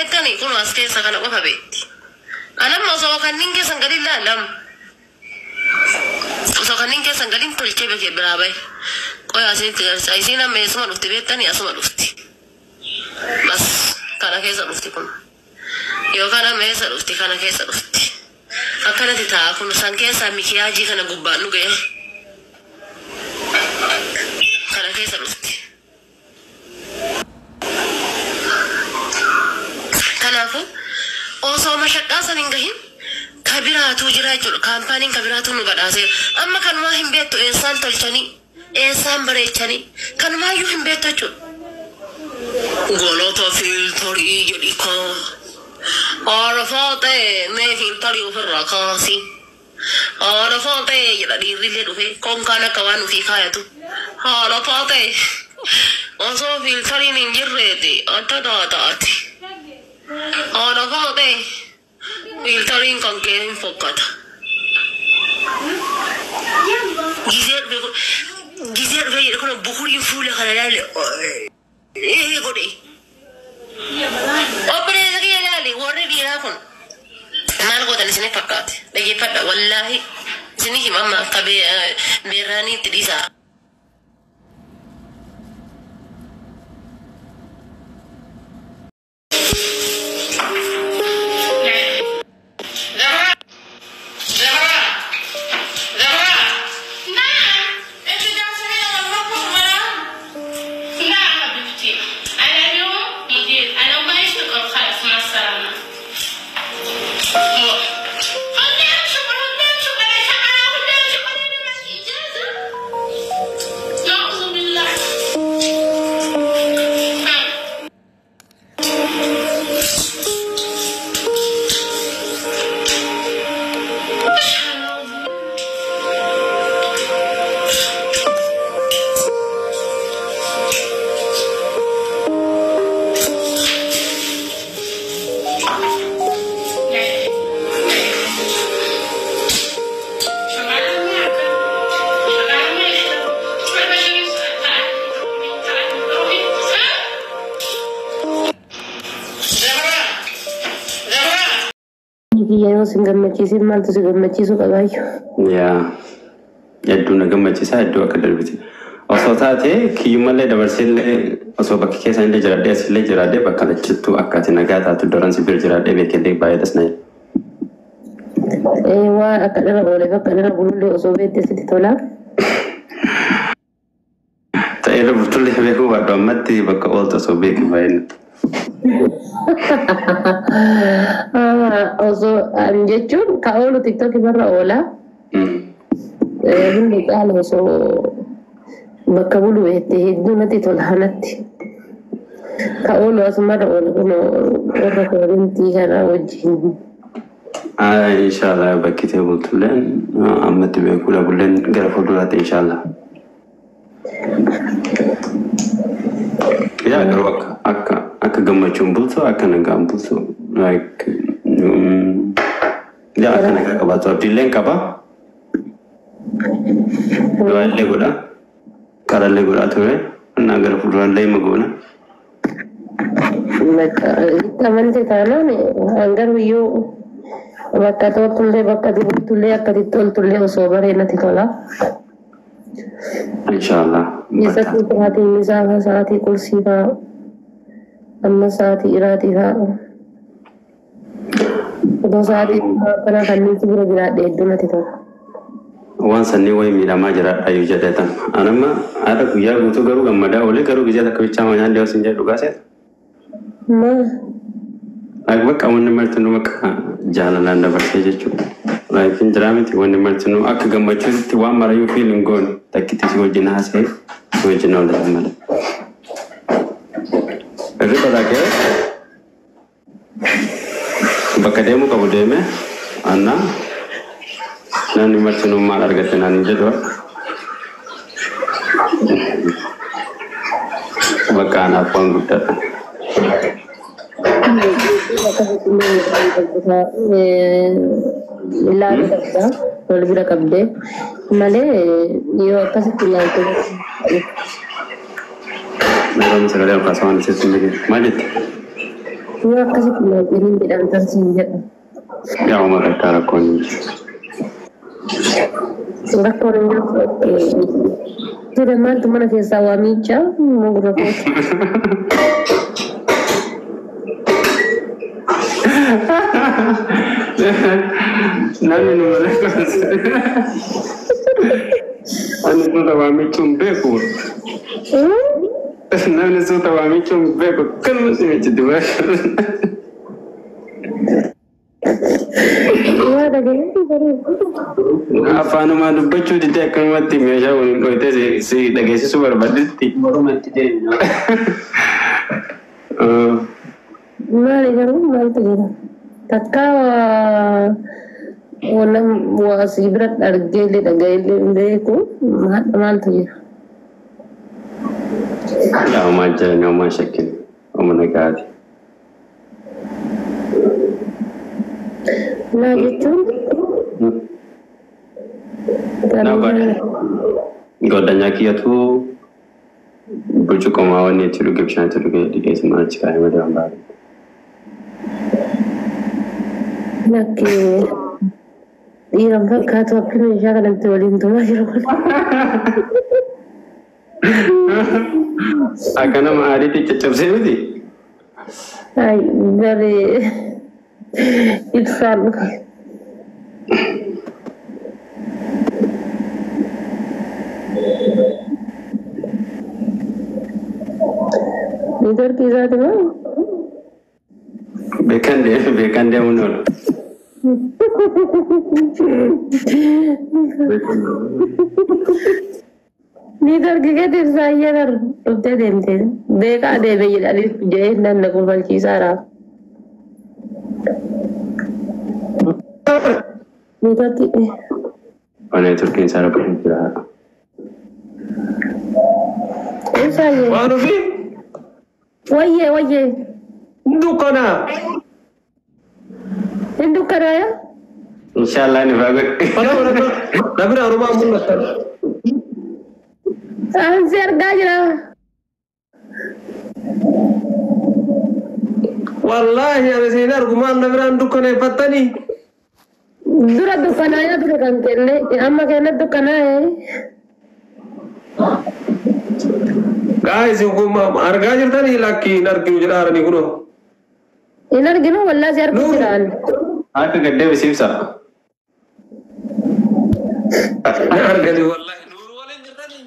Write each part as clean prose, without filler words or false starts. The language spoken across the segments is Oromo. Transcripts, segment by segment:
بيتني يكون أسكت سكان أبغى بيت أنا ما سوى كنين كسنجري لا لم سوى كنين كسنجري تلقي بك برابي كوي أسينا ما يسمع لفتي بيتني أسمع لفتي بس كنا كيسا لفتي كنا يو كنا ما يسا لفتي كنا كيسا لفتي أكنا تتاكل سانكيسا مكياجي كنا قبانو جه كنا كيسا لفتي كنافو أوسو مشكلة سنينجهين كبيراتو جراجو كامبانين كبيراتو نباداسير أما كان ما هم بيتو إنسان تلشاني إنسان بريشاني كان ما يهم بيتو جو غلطة فلتري جريكا عرفاتي ما فلتري وفرقاسي عرفاتي يلدي ريلي في كون كان كوانو في كايتو عرفاتي أوسو فلتري نجريتي أتداتاتي عرفاتي فلترين كان كيرين فوقاتا جزير في يكون بخوري فول خلالي إيه قولي أبرز كي لالي ورد يراكون ما لقوا تنسيني فقط لقي فقط والله سنيكي ماما كبي بيراني تريسا Iya, singgah macisin mal tuh singgah macisu kabayo. Ya, jadu naga macisa jadu akadal biti. Osoo taate kiyyumallee dabarsillee osoo bakki keessa illee jiraadhee asillee jiraadhee bakka lachittuu akkaati nagaa taatu doran sibir jiraadhee beekellee baay'ee dasna'e. Waa akka dhala oolee bakka dhala bulullee osoo beekte sitti tola. Ta'ee bultullee beekuu baadhu ammatti bakka ooltu osoo beeku baay'inni. Osoo jechuun ka oolu tiktok irra oola. Hundi qaala osoo bakka bulu beekte hedduu natti tola hanatti. Ka oolu asumarra oola kun warra koorintii kana wajjin. Inshallah bakki ta'e bultulleen ammatti beekuudha bulleen gara fuulduraatti inshallah. Ya garuu akka gammachuun bultu akka nagaan bultu like ya akka nagaa qabaatu abdiilleen qaba du'aallee godha karallee godhaa ture annaa gara fuulduraallee hima goona. Itti amante taanaan hangar biyyoo bakka toltullee bakka dibultullee akka toltullee osoo bareennatti tola. Inshallah. Isatti sa'aatii misaafa sa'aatii qursii fa'a amma sa'aatii iraatii fa'a. Otoo sa'aatii kana kanneen bira jiraadhe hedduu natti tola. Waan sannii wayii miidhamaa jiraadha yoo jedhatan. Anamma haadha guyyaa guutuu garuu gammadaa oolee garuu biyya takka bichaa manyaan deewas hin jedhu gaaseet. Bakka wanni martinuu bakka jaalalaan dabarsee jechuudha. Laakiin jiraamiti wanni martinuu akka gammachuutti waan marayyuu fiilin goon takkitti si wajjin haasa'e si wajjin oolan mala. Irri qodaakee bakka deemuu qabu deeme annaa namni martinuu maal argatte naan jedhu bakka anaaf waan guddaadha. Ilaalu qabda wal bira qabde malee yoo akkasitti ilaaltu Namoonni sagalee olkaasaa waan isin maalitti? Iya kasih pelajaran di dalam senjata. Ya Umar kara koni. Enggak orang sudah mal teman ke sawami cha mau berapa? Nani nuna anu tu tawami chumbeku. Nani tu tawami chumbeku kan masih macam tu. Afaan ma dubbachuu didee akkanumatti meeshaa waliin dhoyitee si dhageessisuu barbaaddetti. Maali garuu maaltu jira? Takka waa si biratti argeellee dhagaillee hin beeku maaltu jira? Yaa homaa jiran homaa shakkin homaa nagaati. Nah jechuun godhanya kiyyatu burcuqqoo wanni itti dhuge bishaan itti dhuge dhigeessi maal achi kaa'ee malee waan baay'ee. Nakki dhiiran fakkaatu akka meeshaa kanatti waliin tumaa jiru kun. Akka nama aadiitti caccabsee miti. Ay baree ibsaan. Nitor kisah tu mana? Bekan dia mundur. Nitor kita tersaya kan, udah dente. Beka deh beji dari jahit dan nak kumpul kisah lah. Nitor ti. Mana itu kisah apa yang kira? Tersaya. Mana sih? Wajah. Dukana. Induk keraya? Insyaallah ni bagus. Mana? Tapi nak rumah mula. Answer gajah. Wallahi ada sini argumen nabi dukana patani. Dura dukanaya tu kan kelle. Amma kena dukanaya. Guys, hukum harga jerta ni laki narki ujar ni kuno. Inar gino walla jar kujiran. Aku gede bersih sah. Harga ni wallahi nur walen jerta ni.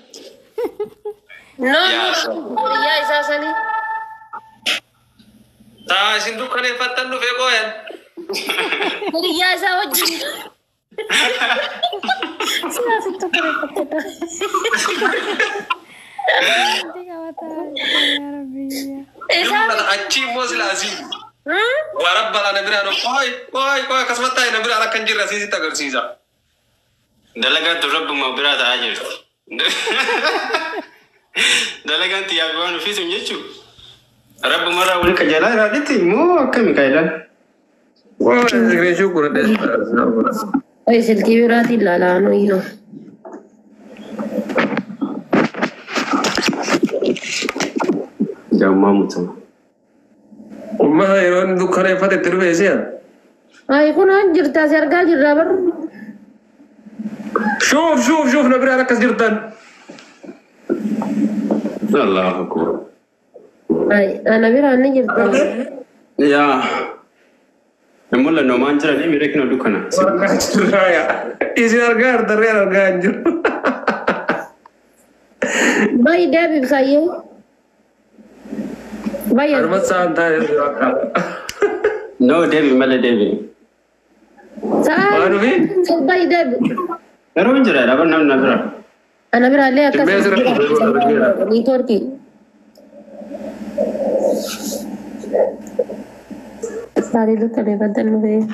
No. Ya isa sani. Ta sinduk kane patan du feko yan. Ya isa wajib. Sila situ kare patata. Isa achi mosil azim. Warabbala nabira no koi kasmata nabira ala kanjir rasisi tagar sisa. Dalagan tu Rabbu mabira ta ajir. Dalagan tiap wan fi sunyechu. Rabbu mara wal kajala raditi mo kami kaidan. Wah, segera syukur deh. Oi silki birati lala no ino. Jamma mutum. Umma iron dukane fate terbe ya. Ay kun anjir ta serga jirabar. شوف نبري ركز جدا. الله أكبر. Ay ana birani jirta. Ya. Namun lah noman cerah ni mereka nak dukana. Ya. Isi harga anjir. Bayi Debbie saya. Bayi. Armat santai. No Debbie malah Debbie. Saat. Baru ni? Bayi Debbie. Baru cerah, apa nama nama? Ana birali akas. Ni Turki. Sari itu terlibat lebih.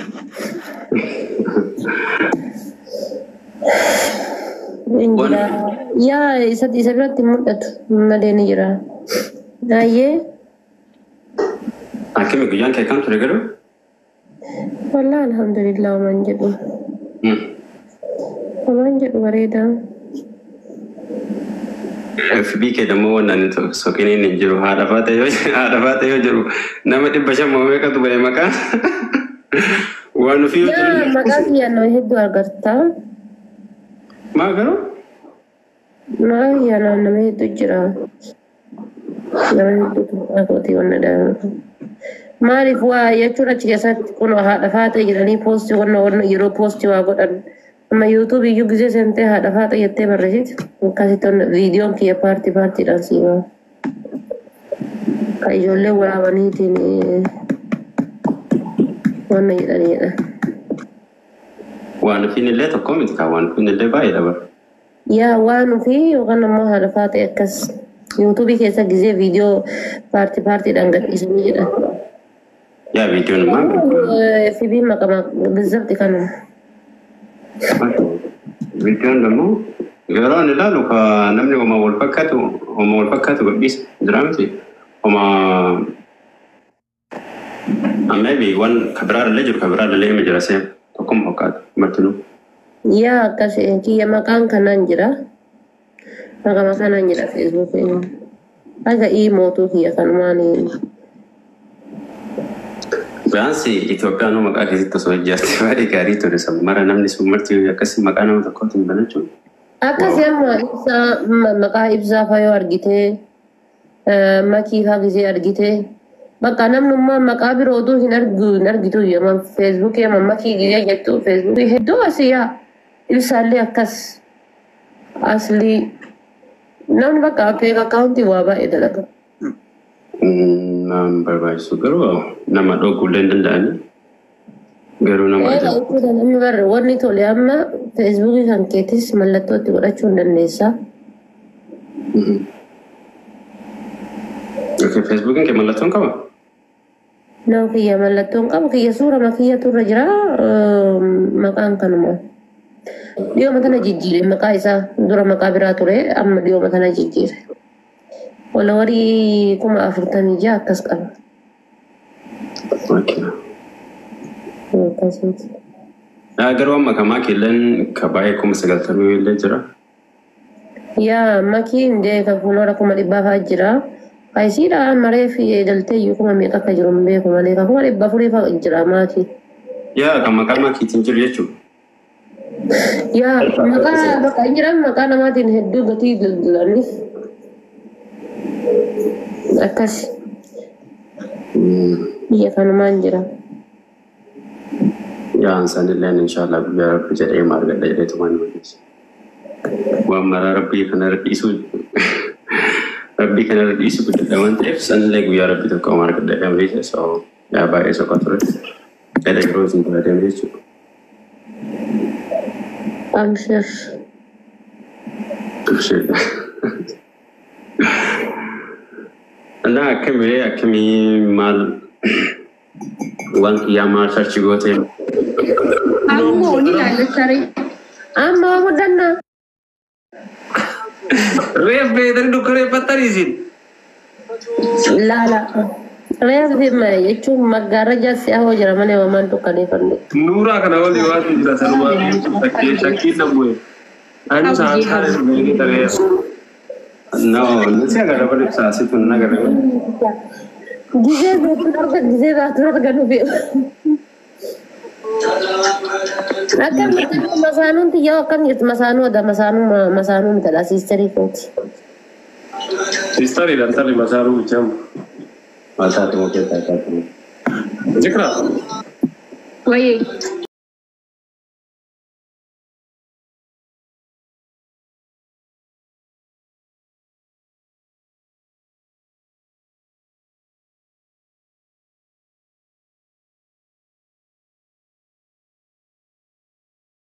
Injira, ya isa birat timur dat, madeni jira. Aye. Akhirnya guyan kayak kamu tergeru? Wallah alhamdulillah manjadu. Manjadu wareda. FB ke damo wannan to sokini ne jiro hada fata yo jiro na madi bashan mo me ka dubai maka wanu fi Ya maka ya no heddu agarta. magaro Ma ya no na me heddu jira. Na me heddu ko ti wonna da. Mari wa ya chura chigesa kuno hada fata jirani post wonna yero post wa godan. Ma YouTube yu gize sente hada fata yette barrejit. Kasi ton video ki party dan siwa. Kai jolle wala wani tini. Wonna yirani ya. wanu fi ne le to comment ka wanu fi ne le bai da ba Ya wanu fi wakana mo hada fata yakas. YouTube kesa gize video party dan gat isini jida. ya video ne ma FB makama بالضبط كانوا video ne mo yaro ne lalu ka namni o ma wal fakatu bis dramati o ma maybe one kabrar le me jira se to kom hokat martinu Ya kasi ki ya makan kanan jira. Makama kanan jira Facebook ini. Aga imo tu ki akan mani. Biansi Ethiopia no maka kiti to so just very gari to the mara namni sumarti ya kasi makana to ko tin banacho Akas yamma isa maka ibza fayo argite maki ha gize argite maka namnumma makabir odu hinargitu yama Facebook yama maki gize jettu Facebook heddo asiya ilsalle akas asli namni baka fake account waba edalaga number by sugaro nama do gulen dandani garu nama Ega itu dan namni bar warni tole amma Facebook kan ketis mallato ti godachun danesa okay Facebook ke malaton ka ba No kiya mallaton kam kiya sura makiya tu rajra makan kanuma Dio matana jijjire maka isa dura makabira ture amma dio matana jijjire wala wari kuma afurtani ja akas qaba okay garu amma kama kelan ka bai kuma sagaltami le jira Ya maki inde ka kunora kuma dibba fajira kaisira mare fi dalte yu kuma me ka jirumbe kuma le ka kuma dibba furi fa jira maki ya kama kitin jir yachu Ya maka jiran maka namatin heddu gati dalani akas iya kan manjira ya ansan lillahi inshallah biya ku jere mar ga dai to man wa mara rabbi kana rabbi su ku da wan trip san leg biya rabbi to ko mar ga dai am so ya ba eso ko tore kada gross in da dem richu anxious Anda kami mal wanki ya mar sarchi gote Ammo ni la sari amma wadanna Rebe dari dukare patari sin. la Reyes fi ma yechu magaraja se ho jara mane wa man to kane fande Nura kana wali wati jira sarwa shaki namwe. Anu sa sare ni tare. no nasi agak dapat sasi pun nagar gize betul ganu be akan masanun ti yo kan yit masanu ada masanu mitala sisteri kot Sistari dan tali masaru jam. masa tu mungkin tak tahu Zikra. Woi